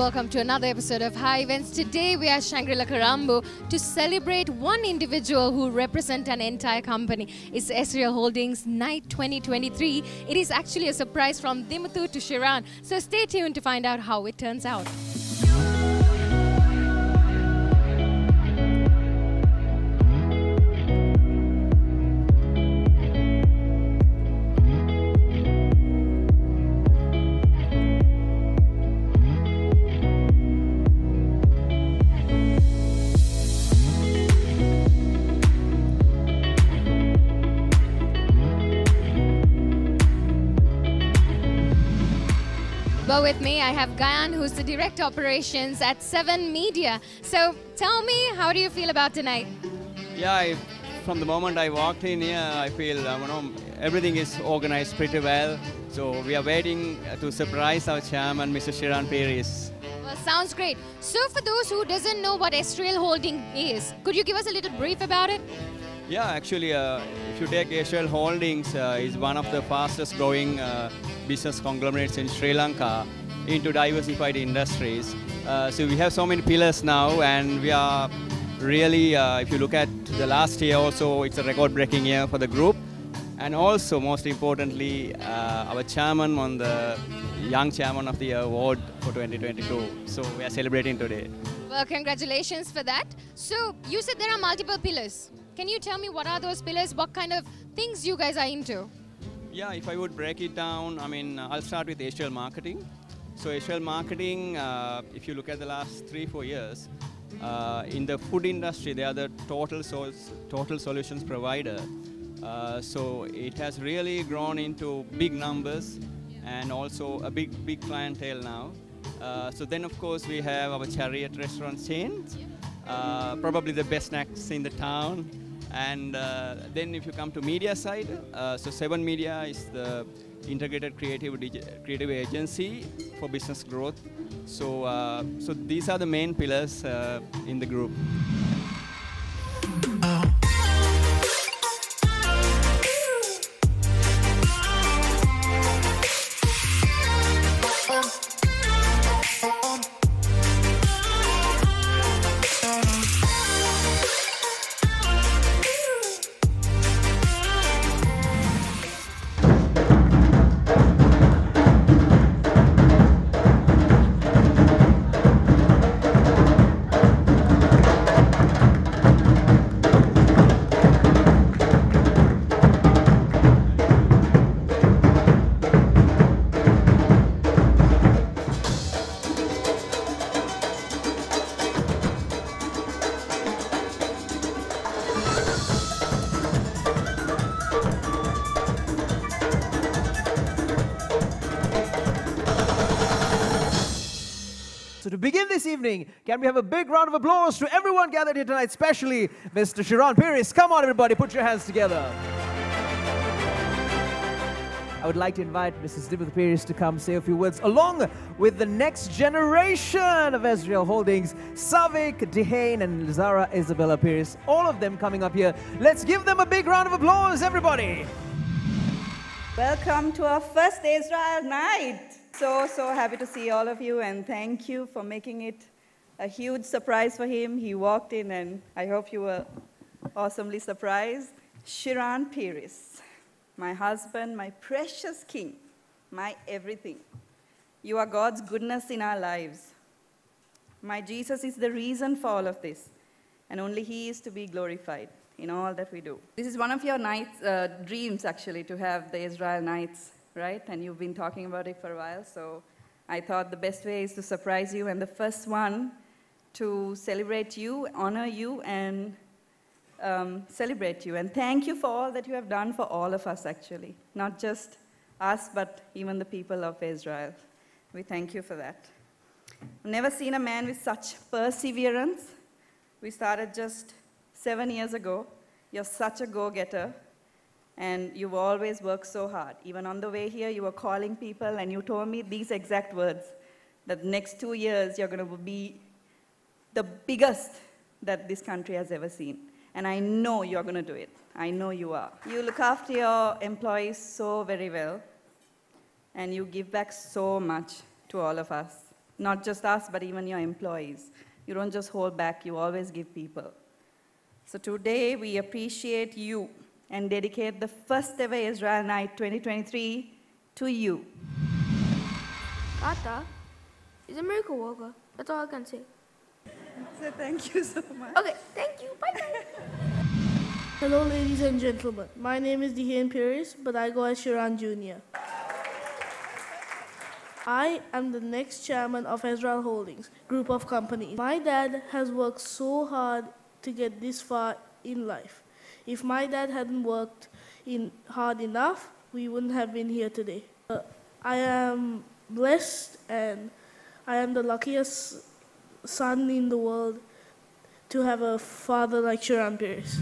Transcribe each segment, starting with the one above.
Welcome to another episode of Hi Events. Today we are Shangri-La Karambu to celebrate one individual who represents an entire company. It's Asriel Holdings Night 2023. It is actually a surprise from Dimuthu to Shiran. So stay tuned to find out how it turns out. Well, with me, I have Gayan, who's the Director Operations at 7 Media. So tell me, how do you feel about tonight? Yeah, from the moment I walked in here, I feel everything is organized pretty well. So we are waiting to surprise our chairman, Mr. Shiran Peris. Well, sounds great. So for those who doesn't know what Asriel Holding is, could you give us a little brief about it? Yeah, actually, if you take Asriel Holdings, is one of the fastest growing business conglomerates in Sri Lanka into diversified industries. So we have so many pillars now, and we are really, if you look at the last year also, it's a record-breaking year for the group. And also, most importantly, our chairman won the Young Chairman of the Year award for 2022. So we are celebrating today. Well, congratulations for that. So you said there are multiple pillars. Can you tell me what are those pillars? What kind of things you guys are into? Yeah, if I would break it down, I'll start with Asriel Marketing. So Asriel Marketing, if you look at the last 3-4 years, in the food industry, they are the total solutions provider. So it has really grown into big numbers and also a big clientele now. So then, of course, we have our Chariot restaurant chain, probably the best snacks in the town. And then if you come to media side, so 7 Media is the integrated creative agency for business growth. So, so these are the main pillars in the group. So to begin this evening, can we have a big round of applause to everyone gathered here tonight, especially Mr. Shiran Peris. Come on, everybody, put your hands together. I would like to invite Mrs. Dimuthu Peris to come say a few words, along with the next generation of Asriel Holdings, Savik, Dehane, and Zara Isabella Peris. All of them coming up here. Let's give them a big round of applause, everybody. Welcome to our first Asriel night. So happy to see all of you, and thank you for making it a huge surprise for him. He walked in, and I hope you were awesomely surprised. Shiran Peris, my husband, my precious king, my everything. You are God's goodness in our lives. My Jesus is the reason for all of this, and only He is to be glorified in all that we do. This is one of your nights, dreams, actually, to have the Asriel nights, right? And you've been talking about it for a while, so I thought the best way is to surprise you, and the first one to celebrate you, honor you, and celebrate you. And thank you for all that you have done for all of us, actually. Not just us, but even the people of Asriel. We thank you for that. I've never seen a man with such perseverance. We started just 7 years ago. You're such a go-getter. And you've always worked so hard. Even on the way here, you were calling people, and you told me these exact words, that the next 2 years, you're going to be the biggest that this country has ever seen. And I know you're going to do it. I know you are. You look after your employees so very well, and you give back so much to all of us. not just us, but even your employees. You don't just hold back, you always give people. So today, we appreciate you and dedicate the first ever Israel Night 2023 to you. Tata is a miracle worker. That's all I can say. So thank you so much. Okay, thank you. Bye-bye. Hello, ladies and gentlemen. My name is Dialog Ch, but I go as Shiran Jr. I am the next chairman of Asriel Holdings group of companies. My dad has worked so hard to get this far in life. If my dad hadn't worked hard enough, we wouldn't have been here today. I am blessed and I am the luckiest son in the world to have a father like Shiran Pires.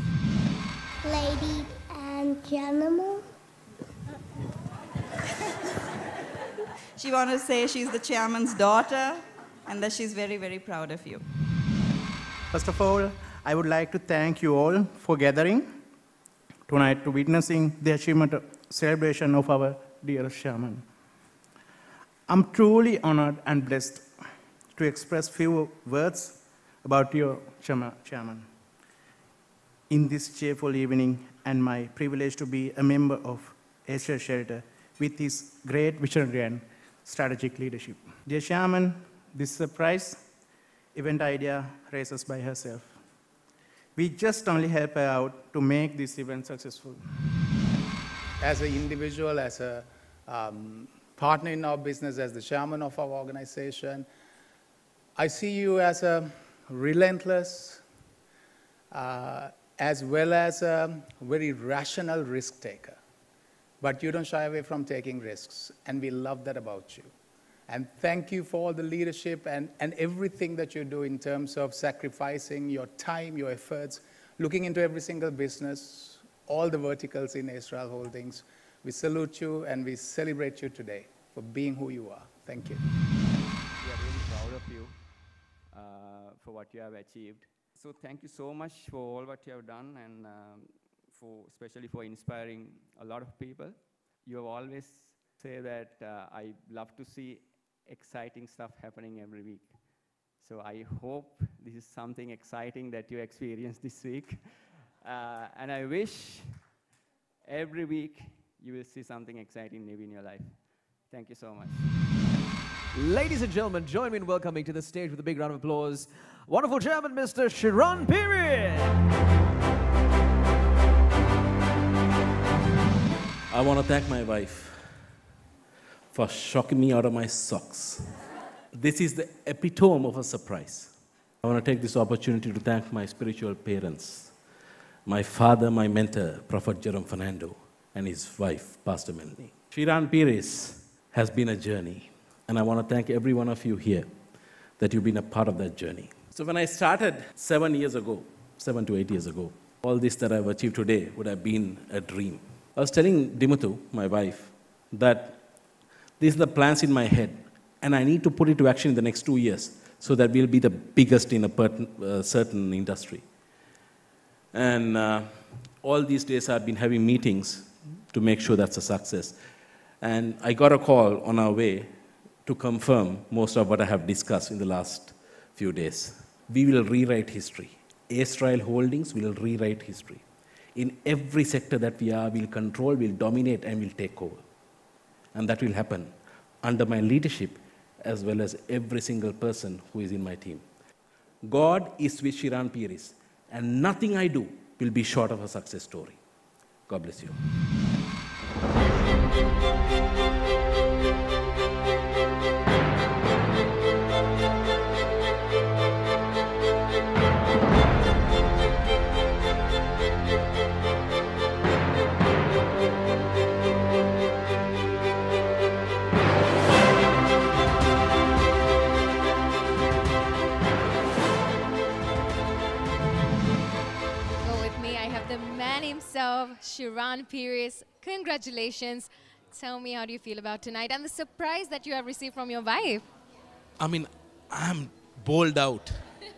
Ladies and gentlemen. She wants to say she's the chairman's daughter and that she's very, very proud of you. First of all, I would like to thank you all for gathering tonight to witnessing the achievement celebration of our dear chairman. I'm truly honored and blessed to express few words about your chairman in this cheerful evening and my privilege to be a member of Asriel Shelter with his great visionary and strategic leadership. Dear chairman, this surprise event idea raises by herself. We just only help her out to make this event successful. As an individual, as a partner in our business, as the chairman of our organization, I see you as a relentless, as well as a very rational risk taker. But you don't shy away from taking risks, and we love that about you. And thank you for all the leadership and everything that you do in terms of sacrificing your time, your efforts, looking into every single business, all the verticals in Asriel Holdings. We salute you and we celebrate you today for being who you are. Thank you. We are really proud of you for what you have achieved. So thank you so much for all what you have done and especially for inspiring a lot of people. You have always said that I love to see exciting stuff happening every week. So I hope this is something exciting that you experience this week. And I wish every week you will see something exciting maybe in your life. Thank you so much. Ladies and gentlemen, join me in welcoming to the stage with a big round of applause, wonderful chairman, Mr. Shiran Pires. I want to thank my wife for shocking me out of my socks. This is the epitome of a surprise. I want to take this opportunity to thank my spiritual parents, my father, my mentor, Prophet Jerome Fernando, and his wife, Pastor Melanie. Shiran Pires has been a journey, and I want to thank every one of you here that you've been a part of that journey. So when I started 7 to 8 years ago, all this that I've achieved today would have been a dream. I was telling Dimuthu, my wife, that these are the plans in my head, and I need to put it to action in the next 2 years so that we'll be the biggest in a certain industry. And all these days I've been having meetings to make sure that's a success. And I got a call on our way to confirm most of what I have discussed in the last few days. We will rewrite history. Asriel Holdings will rewrite history. In every sector that we are, we'll control, we'll dominate, and we'll take over. And that will happen under my leadership as well as every single person who is in my team. God is with Shiran Pires, and nothing I do will be short of a success story. God bless you. himself, Shiran Pires. Congratulations. Tell me, how do you feel about tonight and the surprise that you have received from your wife? I mean, I'm bowled out.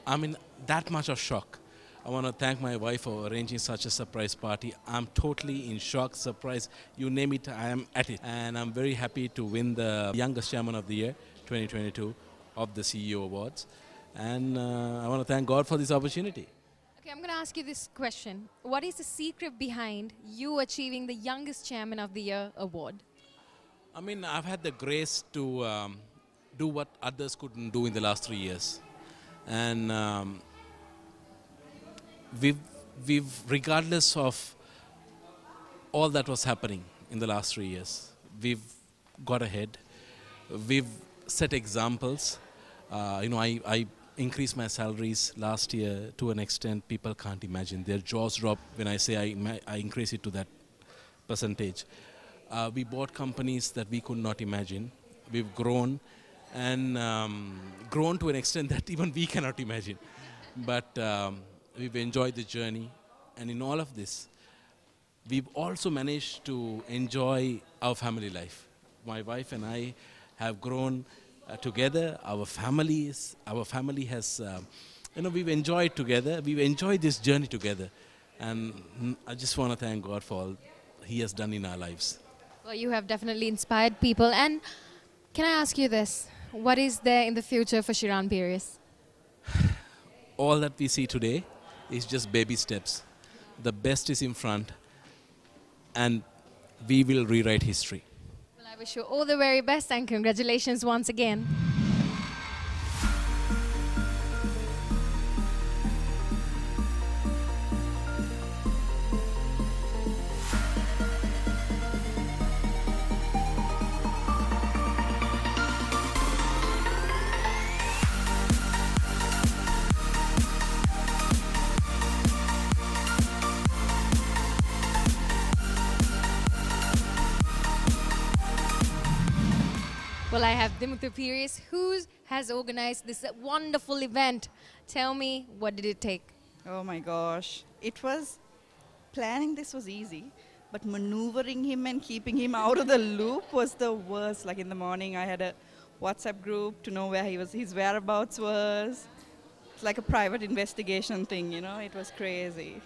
I'm in that much of shock. I want to thank my wife for arranging such a surprise party. I'm totally in shock, surprise, you name it, I am at it. And I'm very happy to win the Youngest Chairman of the Year, 2022. of the CEO Awards. And I want to thank God for this opportunity. Okay, I'm going to ask you this question. What is the secret behind you achieving the Youngest Chairman of the Year award? I mean, I've had the grace to do what others couldn't do in the last 3 years. And we've, regardless of all that was happening in the last 3 years, we've got ahead. We've set examples. I increased my salaries last year to an extent people can't imagine. Their jaws drop when I say I increase it to that percentage. We bought companies that we could not imagine. We've grown and grown to an extent that even we cannot imagine. But we've enjoyed the journey. And in all of this, we've also managed to enjoy our family life. My wife and I have grown together. Our family has, we've enjoyed together. We've enjoyed this journey together. And I just want to thank God for all He has done in our lives. Well, you have definitely inspired people. And can I ask you this? What is there in the future for Shiran Peiris? All that we see today is just baby steps. The best is in front, and we will rewrite history. Well, I wish you all the very best and congratulations once again. Well, I have Dialog Ch, who has organized this wonderful event. Tell me, what did it take? Oh my gosh. Planning this was easy, but maneuvering him and keeping him out of the loop was the worst. Like in the morning, I had a WhatsApp group to know where his whereabouts was. It's like a private investigation thing, it was crazy.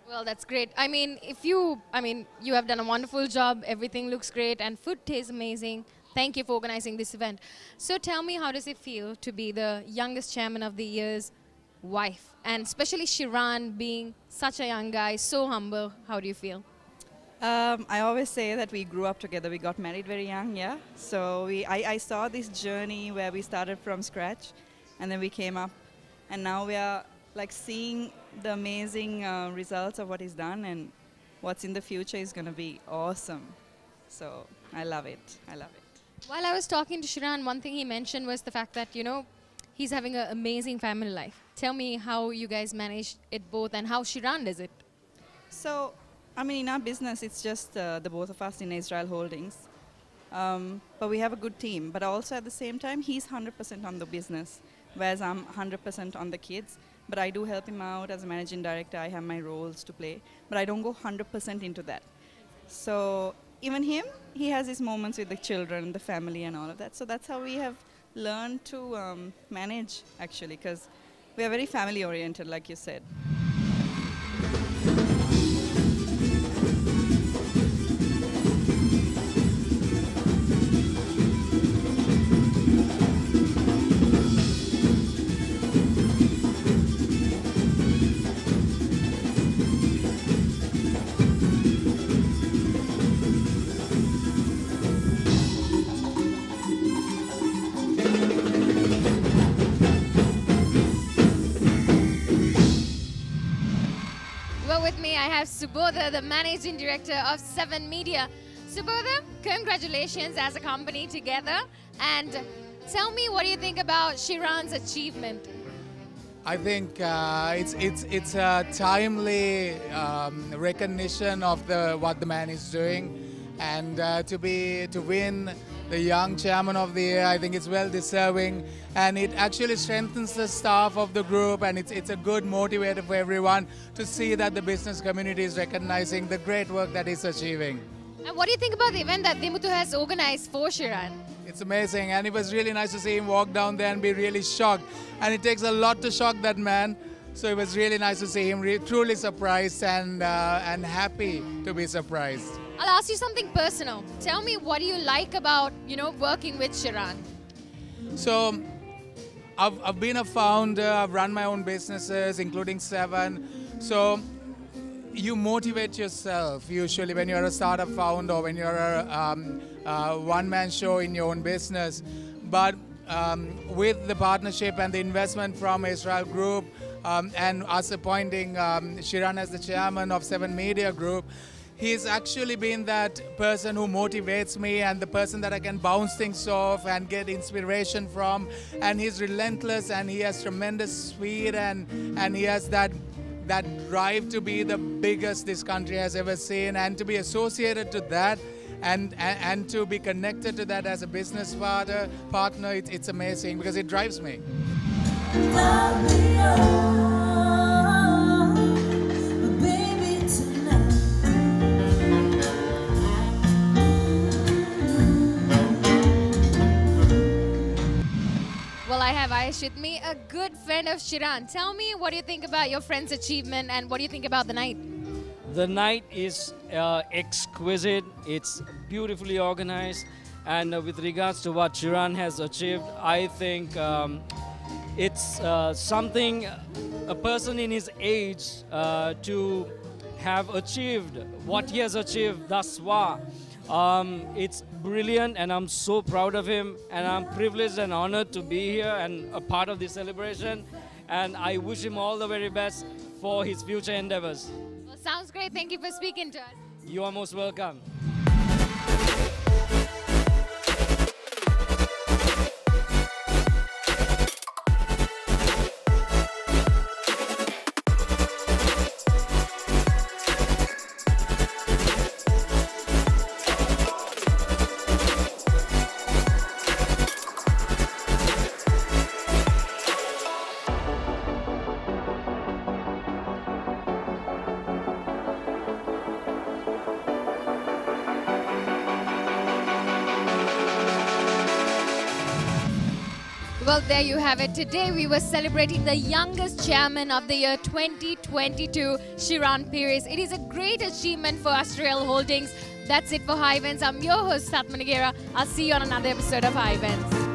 Well, that's great. I mean, you have done a wonderful job. Everything looks great and food tastes amazing. Thank you for organizing this event. So tell me, how does it feel to be the youngest chairman of the year's wife? And especially Shiran being such a young guy, so humble, how do you feel? I always say that we grew up together. We got married very young, yeah? So I saw this journey where we started from scratch and then we came up. And now we are like seeing the amazing results of what he's done, and what's in the future is going to be awesome. So I love it. I love it. While I was talking to Shiran, one thing he mentioned was the fact that, he's having an amazing family life. Tell me how you guys manage it both and how Shiran does it. So, in our business, it's just the both of us in Asriel Holdings. But we have a good team. But also at the same time, he's 100% on the business, whereas I'm 100% on the kids. But I do help him out as a managing director. I have my roles to play. But I don't go 100% into that. So even him, he has his moments with the children, the family and all of that. So that's how we have learned to manage, actually, because we are very family oriented, like you said. With me, I have Subodha, the Managing Director of 7 Media. Subodha, congratulations as a company together. And tell me, what do you think about Shiran's achievement? I think it's a timely recognition of what the man is doing, and to win the Young Chairman of the Year, I think it's well deserving, and it actually strengthens the staff of the group, and it's a good motivator for everyone to see that the business community is recognizing the great work that he's achieving. And what do you think about the event that Dialog has organized for Shiran? It's amazing, and it was really nice to see him walk down there and be really shocked, and it takes a lot to shock that man. So it was really nice to see him truly surprised and happy to be surprised. I'll ask you something personal. Tell me, what do you like about, working with Shiran? So I've been a founder, I've run my own businesses, including 7. So you motivate yourself usually when you're a startup founder or when you're a one-man show in your own business. But with the partnership and the investment from Asriel Group and us appointing Shiran as the chairman of 7 Media Group, he's actually been that person who motivates me and the person that I can bounce things off and get inspiration from. And he's relentless and he has tremendous speed and he has that drive to be the biggest this country has ever seen, and to be associated to that and to be connected to that as a business partner, it's amazing because it drives me. Well, I have Aish with me, a good friend of Shiran. Tell me, what do you think about your friend's achievement and what do you think about the night? The night is exquisite, it's beautifully organized, and with regards to what Shiran has achieved, I think it's something a person in his age to have achieved what he has achieved thus far. It's brilliant and I'm so proud of him, and I'm privileged and honored to be here and a part of this celebration, and I wish him all the very best for his future endeavors. Well, sounds great. Thank you for speaking to us. You are most welcome. Well, there you have it. Today we were celebrating the youngest chairman of the year 2022, Shiran Pires. It is a great achievement for Asriel Holdings. That's it for High Events. I'm your host, Satma Nagera. I'll see you on another episode of High Events.